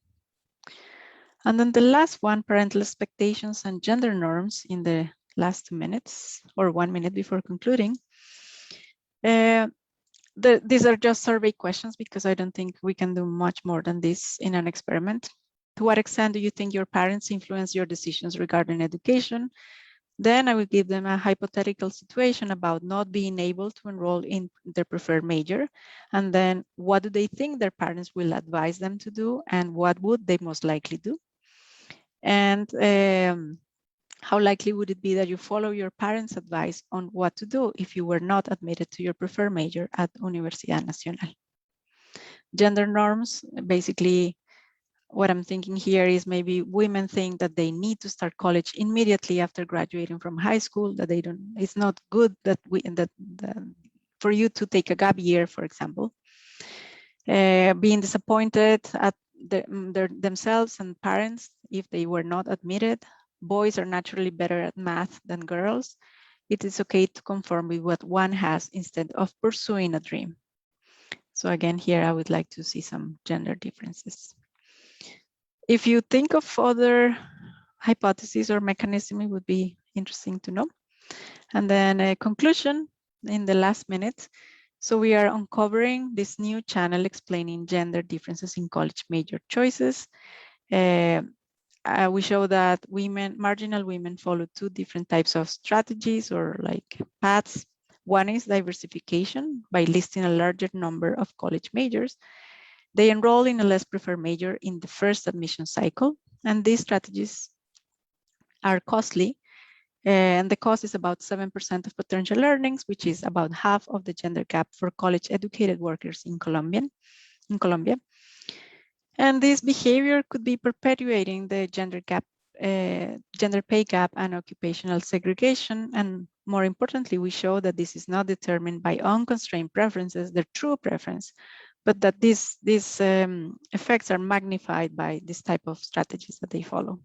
And then the last one, parental expectations and gender norms in the last 2 minutes or 1 minute before concluding. These are just survey questions because I don't think we can do much more than this in an experiment. To what extent do you think your parents influence your decisions regarding education? Then I will give them a hypothetical situation about not being able to enroll in their preferred major. And then what do they think their parents will advise them to do, and what would they most likely do? And How likely would it be that you follow your parents' advice on what to do if you were not admitted to your preferred major at Universidad Nacional? Gender norms, basically, what I'm thinking here is maybe women think that they need to start college immediately after graduating from high school, that they don't, it's not good that for you to take a gap year, for example. Being disappointed at themselves and parents if they were not admitted. Boys are naturally better at math than girls. It is okay to conform with what one has instead of pursuing a dream. So again, here I would like to see some gender differences. If you think of other hypotheses or mechanisms, it would be interesting to know. And then a conclusion in the last minute. So we are uncovering this new channel explaining gender differences in college major choices. We show that marginal women follow two different types of strategies or like paths. One is diversification by listing a larger number of college majors. They enroll in a less preferred major in the first admission cycle, and these strategies are costly. And the cost is about 7% of potential earnings, which is about half of the gender gap for college educated workers in Colombia. And this behavior could be perpetuating the gender pay gap and occupational segregation. And more importantly, we show that this is not determined by unconstrained preferences, their true preference, but that these effects are magnified by this type of strategies that they follow.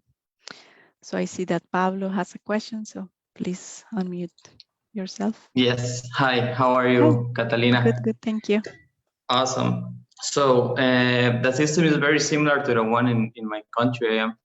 So I see that Pablo has a question, so please unmute yourself. Yes, hi, how are you, Hi. Catalina? Good, thank you. Awesome. So the system is very similar to the one in my country. I am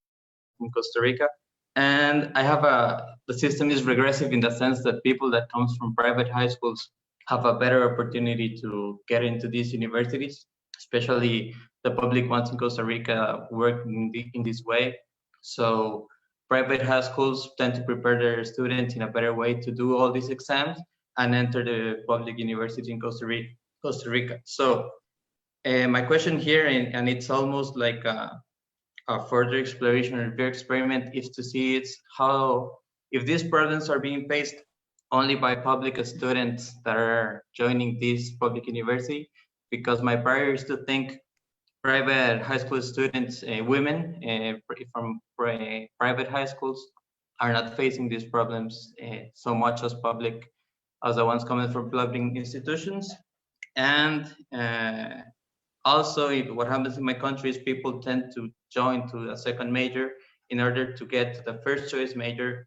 from Costa Rica, and the system is regressive in the sense that people that comes from private high schools have a better opportunity to get into these universities, especially the public ones in Costa Rica work in this way. So private high schools tend to prepare their students in a better way to do all these exams and enter the public university in Costa Rica. So my question here, and it's almost like a further exploration or review experiment, is to see if these problems are being faced only by public students that are joining this public university, because my prior is to think private high school students, women from private high schools are not facing these problems so much as the ones coming from public institutions. And also what happens in my country is people tend to join to a second major in order to get to the first choice major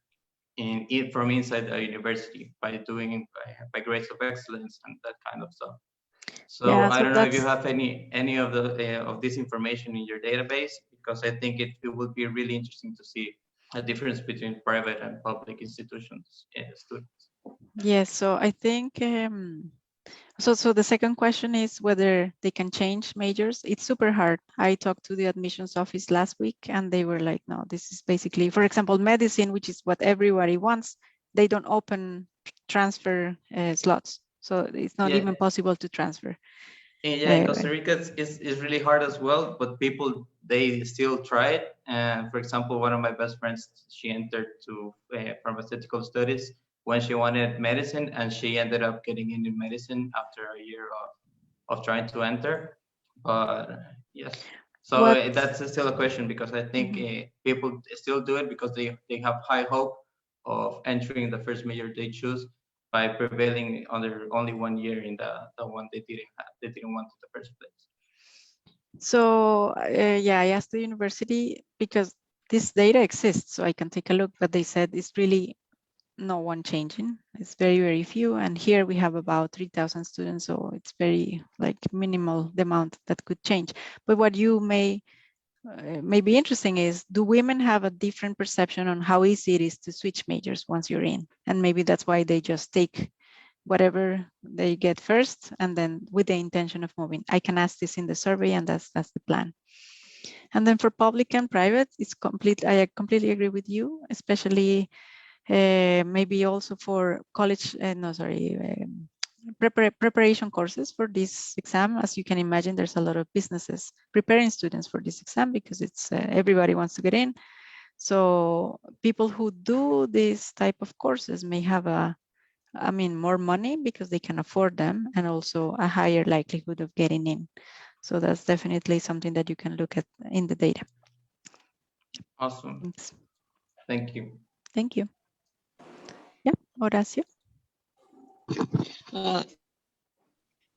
from inside the university by grades of excellence and that kind of stuff. So yeah, I don't know if you have any of this information in your database, because I think it would be really interesting to see a difference between private and public institutions students. Yes, so I think so the second question is whether they can change majors. It's super hard. I talked to the admissions office last week and they were like, no, this is basically, for example, medicine, which is what everybody wants, they don't open transfer slots. So it's not even possible to transfer. Yeah, in Costa Rica it's really hard as well, but people, they still try it. For example, one of my best friends, she entered to pharmaceutical studies when she wanted medicine, and she ended up getting into medicine after a year of trying to enter. But yes, so that's still a question, because I think people still do it because they have high hope of entering the first major they choose by prevailing under only 1 year in the one they didn't want in the first place. So yeah, I asked the university because this data exists, so I can take a look, but they said it's really no one changing. It's very, very few. And here we have about 3,000 students, so it's very like minimal the amount that could change. But what you may be interesting is, do women have a different perception on how easy it is to switch majors once you're in? And maybe that's why they just take whatever they get first and then with the intention of moving. I can ask this in the survey, and that's the plan. And then for public and private, it's I completely agree with you, especially maybe also for college, preparation courses for this exam. As you can imagine, there's a lot of businesses preparing students for this exam because it's everybody wants to get in. So people who do this type of courses may have more money because they can afford them, and also a higher likelihood of getting in. So that's definitely something that you can look at in the data. Awesome. Thanks. Thank you. Thank you. Yeah, Horacio.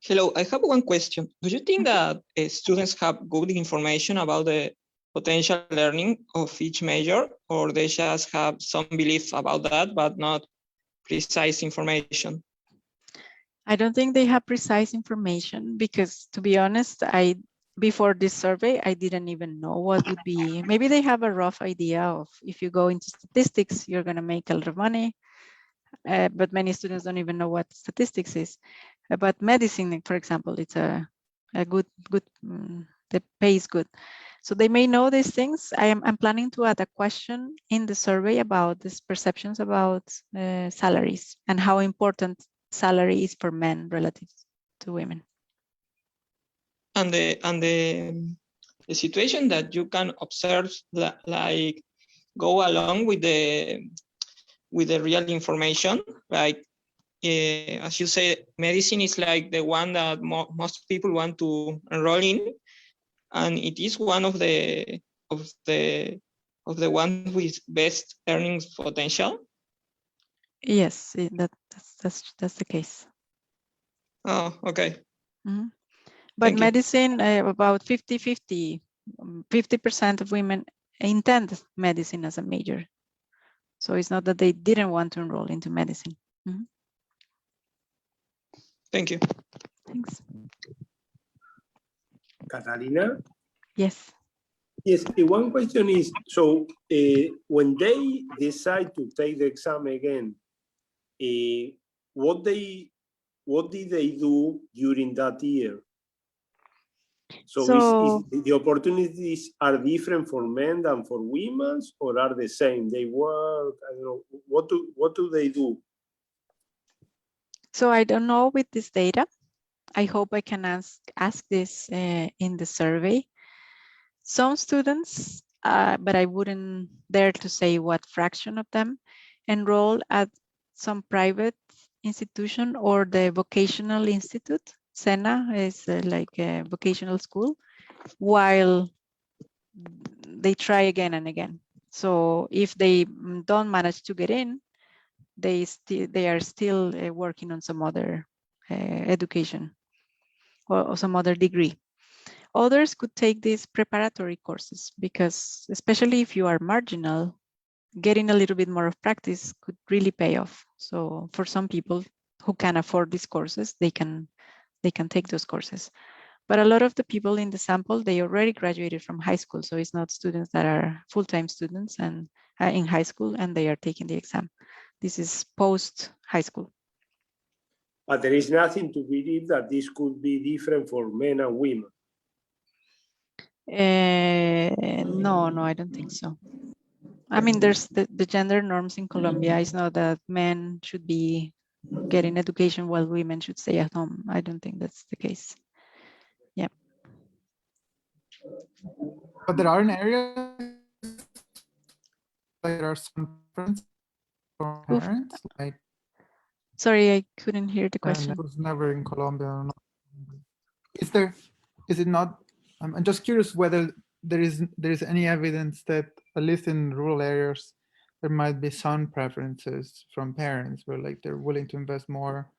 Hello, I have one question. Do you think that students have good information about the potential learning of each major, or they just have some belief about that, but not precise information? I don't think they have precise information because, to be honest, before this survey, I didn't even know what would be. Maybe they have a rough idea of if you go into statistics, you're going to make a lot of money. But many students don't even know what statistics is. But medicine, for example, it's a good, the pay is good. So they may know these things. I'm planning to add a question in the survey about these perceptions about salaries and how important salary is for men relative to women. And the situation that you can observe, like go along with the real information, like as you say, medicine is like the one that most people want to enroll in, and it is one of the one with best earnings potential. Yes, that's the case. Oh, okay. Mm-hmm. But Thank you. medicine, about 50-50, 50% of women intend medicine as a major. So it's not that they didn't want to enroll into medicine. Mm-hmm. Thank you. Thanks. Catalina? Yes. Yes, one question is, so when they decide to take the exam again, what did they do during that year? So is the opportunities are different for men than for women, or are the same? They work, I don't know, what do they do? So I don't know with this data. I hope I can ask this in the survey. Some students, but I wouldn't dare to say what fraction of them, enroll at some private institution or the vocational institute. SENA is like a vocational school, while they try again and again. So if they don't manage to get in, they are still working on some other education or some other degree. Others could take these preparatory courses because, especially if you are marginal, getting a little bit more of practice could really pay off. So for some people who can afford these courses, they can take those courses. But a lot of the people in the sample, they already graduated from high school. So it's not students that are full-time students and in high school and they are taking the exam. This is post high school. But there is nothing to believe that this could be different for men and women. No, I don't think so. I mean, there's the gender norms in Colombia. It's not that men should be getting education while women should stay at home. I don't think that's the case. Yeah. But there are areas there are some differences for parents, like. Sorry, I couldn't hear the question. It was never in Colombia. Is it not? I'm just curious whether there is any evidence that, at least in rural areas, there might be some preferences from parents where like they're willing to invest more.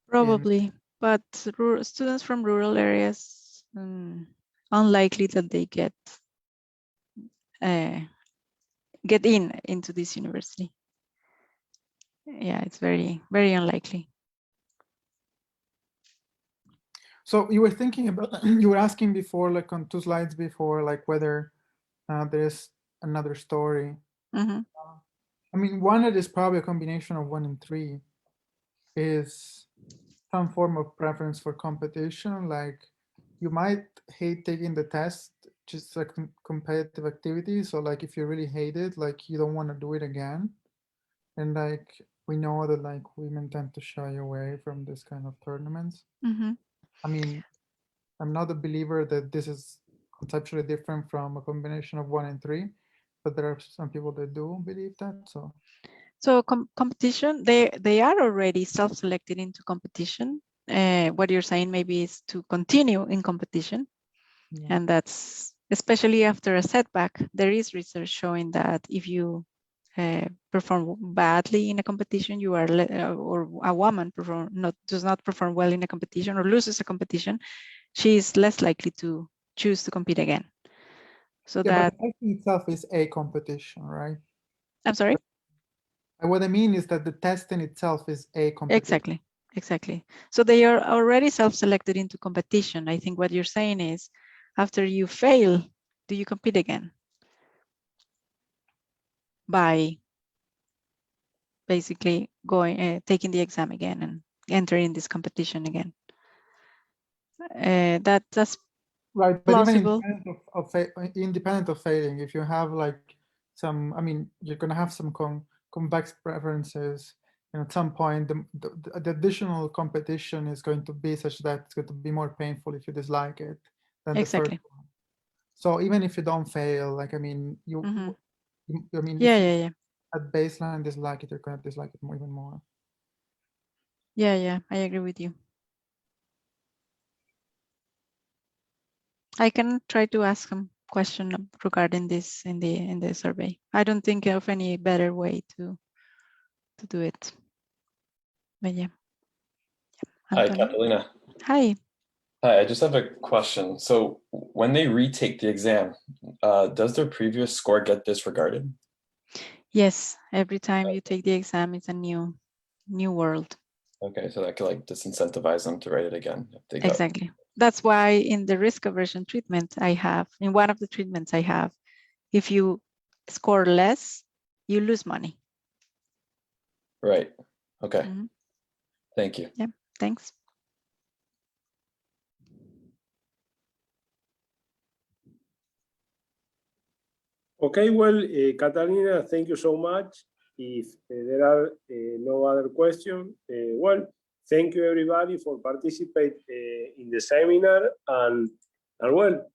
Probably, but students from rural areas, unlikely that they get into this university. Yeah, it's very, very unlikely. So you were thinking about, you were asking before, like on 2 slides before, like whether there's another story. Mm-hmm. I mean, one that is probably a combination of 1 and 3 is some form of preference for competition. Like you might hate taking the test, just like competitive activity. So like if you really hate it, like you don't want to do it again. And like we know that like women tend to shy away from this kind of tournaments. Mm-hmm. I mean, I'm not a believer that this is conceptually different from a combination of 1 and 3, but there are some people that do believe that. So competition, they are already self-selected into competition. What you're saying maybe is to continue in competition. Yeah. And that's especially after a setback. There is research showing that if you perform badly in a competition, you are or a woman does not perform well in a competition or loses a competition, she is less likely to choose to compete again. So Yeah, that but testing itself is a competition, right? I'm sorry. And what I mean is that the testing itself is a competition. Exactly. So they are already self-selected into competition. I think what you're saying is, after you fail, do you compete again? By basically going, taking the exam again and entering this competition again. That's Right, but plausible. even independent of failing, if you have like some, I mean, you're going to have some convex preferences, and at some point, the additional competition is going to be such that it's going to be more painful if you dislike it than Exactly. the first one. So even if you don't fail, like, I mean, I mean, if you at baseline dislike it, you're going to dislike it even more. Yeah, I agree with you. I can try to ask some question regarding this in the survey. I don't think of any better way to do it. But yeah. Hi, Antonio? Catalina. Hi. Hi, I just have a question. So when they retake the exam, does their previous score get disregarded? Yes, every time you take the exam, it's a new world. Okay, so that could like disincentivize them to write it again if they got. Exactly. That's why in the risk aversion treatment in one of the treatments I have, if you score less, you lose money. Right. Okay. Thank you. Yeah, thanks. Okay, well, Catalina, thank you so much. If there are no other questions, well, thank you everybody for participating in the seminar. And well,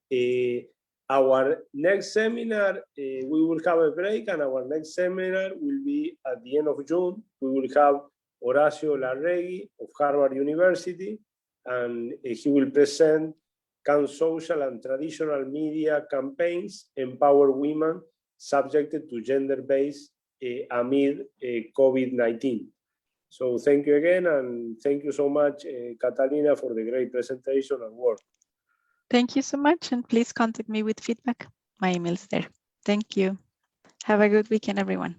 our next seminar, we will have a break, and our next seminar will be at the end of June. We will have Horacio Larregui of Harvard University, and he will present Can social and traditional media campaigns empower women subjected to gender-based amid COVID-19? So thank you again, and thank you so much, Catalina, for the great presentation and work. Thank you so much, and please contact me with feedback. My email is there. Thank you. Have a good weekend, everyone.